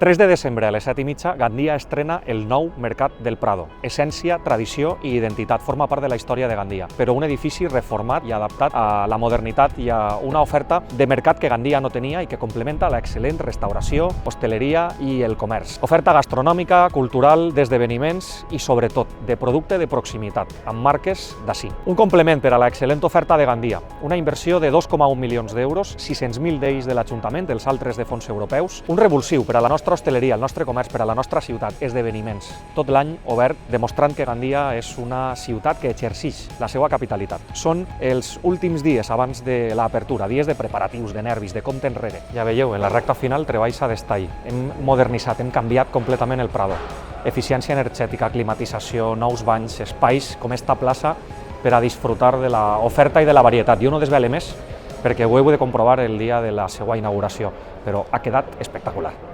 3 de desembre a les 7:30, Gandia estrena el nou Mercat del Prado. Essència, tradició i identitat. Forma part de la història de Gandia, però un edifici reformat i adaptat a la modernitat i a una oferta de mercat que Gandia no tenia i que complementa l'excel·lent restauració, hostaleria i el comerç. Oferta gastronòmica, cultural, d'esdeveniments i, sobretot, de producte de proximitat, amb marques d'ací. Un complement per a l'excel·lent oferta de Gandia. Una inversió de 2,1 milions d'euros, 600.000 d'ells de l'Ajuntament, els altres de fons europeus. Un revulsiu per a la nostra hostaleria, el nostre comerç, per a la nostra ciutat, esdeveniments. Tot l'any obert, demostrant que Gandia és una ciutat que exercix la seva capitalitat. Són els últims dies abans de l'apertura, dies de preparatius, de nervis, de compte enrere. Ja veieu, en la recta final treballs a destall. Hem modernitzat, hem canviat completament el Prado. Eficiència energètica, climatització, nous banys, espais com esta plaça per a disfrutar de l'oferta i de la varietat. Jo no desvele més perquè ho heu de comprovar el dia de la seva inauguració, però ha quedat espectacular.